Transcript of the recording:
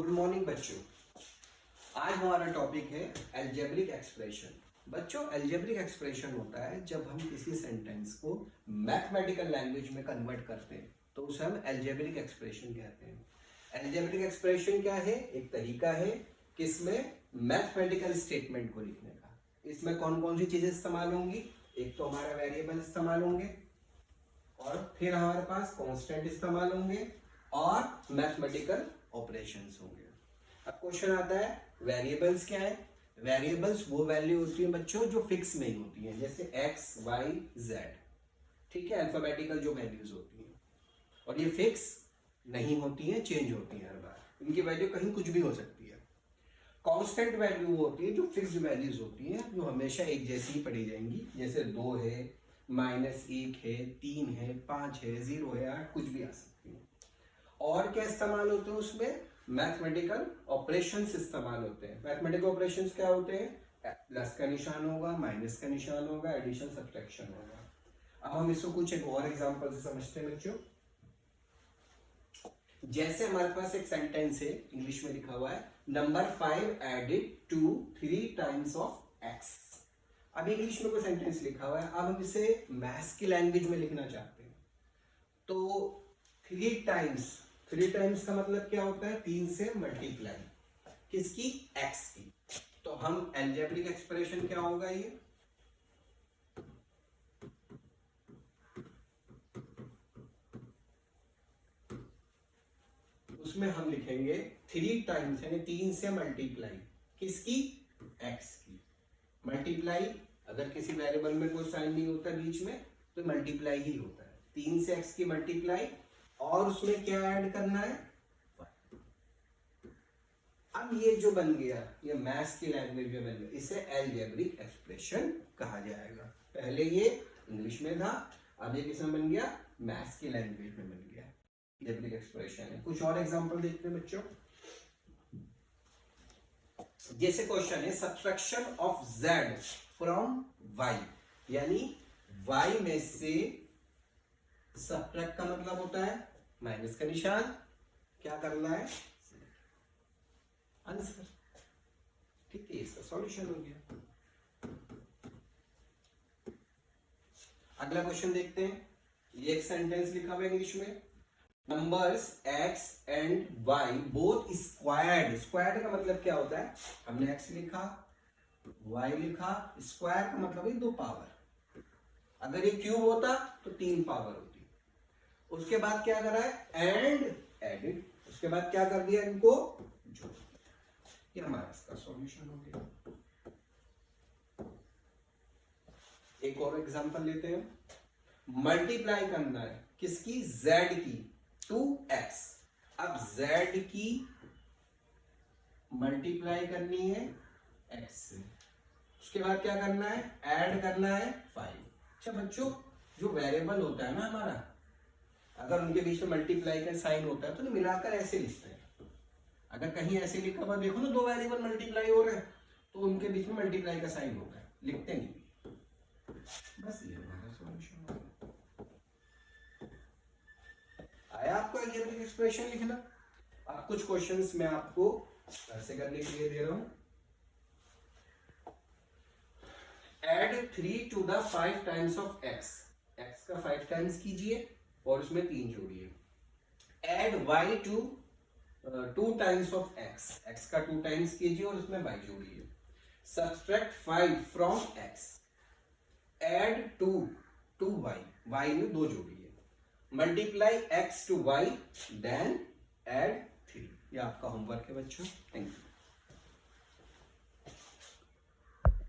Good morning बच्चों। आज हमारा टॉपिक है अलजेब्रिक एक्सप्रेशन। बच्चों, अलजेब्रिक एक्सप्रेशन होता है जब हम किसी सेंटेंस को मैथमेटिकल लैंग्वेज में कन्वर्ट करते हैं तो उसे हम अलजेब्रिक एक्सप्रेशन कहते हैं। अलजेब्रिक एक्सप्रेशन क्या है? एक तरीका है किसमें मैथमेटिकल स्टेटमेंट को लिखने का। इसमें कौन कौन सी चीजें इस्तेमाल होंगी? एक तो हमारा वेरिएबल इस्तेमाल होंगे और फिर हमारे पास कांस्टेंट इस्तेमाल होंगे और मैथमेटिकल ऑपरेशंस होंगे। अब क्वेश्चन आता है वेरिएबल्स क्या है? वेरिएबल्स वो वैल्यू होती है बच्चों जो फिक्स नहीं होती है, जैसे x, y, z। ठीक है, अल्फाबेटिकल जो वैल्यूज होती हैं और ये फिक्स नहीं होती हैं, चेंज होती हैं हर बार। इनकी वैल्यू कहीं कुछ भी हो सकती है। कांस्टेंट वैल्यू वो होती है जो फिक्स्ड वैल्यूज होती हैं, जो हमेशा एक जैसी ही पढ़ी जाएंगी, जैसे 2 है, -1 है, 3 है, 5 है, 0 है, 8 कुछ भी आ सकती है। और क्या इस्तेमाल होते हैं उसमें? मैथमेटिकल ऑपरेशंस इस्तेमाल होते हैं। मैथमेटिकल ऑपरेशंस क्या होते हैं? प्लस का निशान होगा, माइनस का निशान होगा, एडिशन सब्ट्रैक्शन होगा। अब हम इसको कुछ एक और एग्जांपल से समझते हैं बच्चों। जैसे हमारे पास एक सेंटेंस है, इंग्लिश में लिखा हुआ है number 5 added to 3 times of x। अब इंग्लिश में कोई सेंटेंस लिखा हुआ है, अब हम इसे मैथ्स की लैंग्वेज में लिखना चाहते हैं तो 3 टाइम्स का मतलब क्या होता है? 3 से मल्टीप्लाई किसकी? x की। तो हम अलजेब्रिक एक्सप्रेशन क्या होगा ये? उसमें हम लिखेंगे 3 टाइम्स यानी 3 से मल्टीप्लाई किसकी? x की। मल्टीप्लाई अगर किसी वेरिएबल में कोई साइन नहीं होता बीच में तो मल्टीप्लाई ही होता है। 3 से x की मल्टीप्लाई और उसमें क्या ऐड करना है? अब ये जो बन गया ये मैथ्स की लैंग्वेज में बन गया, इसे अलजेब्रिक एक्सप्रेशन कहा जाएगा। पहले ये इंग्लिश में था, अब ये किसमें बन गया? मैथ्स की लैंग्वेज में बन गया। अलजेब्रिक एक्सप्रेशन है। कुछ और एग्जांपल देखते हैं बच्चों। जैसे क्वेश्चन है subtraction of z from y, यानी y में से सब्ट्रैक्ट का मतलब होता है माइनस का निशान, क्या करना है? आंसर। ठीक है, इसका सॉल्यूशन हो गया। अगला क्वेश्चन देखते हैं। ये एक सेंटेंस लिखा हुआ है इंग्लिश में, numbers x and y both squared. Squared का मतलब क्या होता है? हमने x लिखा, y लिखा, स्क्वायर का मतलब है 2 पावर। अगर ये क्यूब होता तो 3 पावर होती। उसके बाद क्या करा है? And added. उसके बाद क्या कर दिया? इनको जोड़। ये हमारा इसका सॉल्यूशन हो गया। एक और एग्जांपल लेते हैं। मल्टीप्लाई करना है किसकी? z की 2x। अब z की मल्टीप्लाई करनी है x से। उसके बाद क्या करना है? ऐड करना है 5। अच्छा बच्चों, जो वेरिएबल होता है ना हमारा, अगर उनके बीच में मल्टीप्लाई का साइन होता है तो मिलाकर ऐसे लिखते हैं। अगर कहीं ऐसे लिखा हुआ देखो ना, 2 वेरिएबल मल्टीप्लाई हो रहे हैं तो उनके बीच में मल्टीप्लाई का साइन होगा, लिखते नहीं। बस ये हमारा सॉल्यूशन है। आया आपको अलजेब्रिक एक्सप्रेशन लिखना? अब कुछ क्वेश्चंस मैं आपको ऐसे करने के लिए दे रहा हूं। Add 3 to the 5 times of x। x का 5 टाइम्स कीजिए और उसमें 3 जोड़िए। Add y to 2 times of x। x का 2 टाइम्स कीजिए और उसमें y जोड़िए। Subtract 5 from x। Add 2 to y। y में 2 जोड़िए। Multiply x to y, then add 3। ये आपका होमवर्क है बच्चों। Thank you.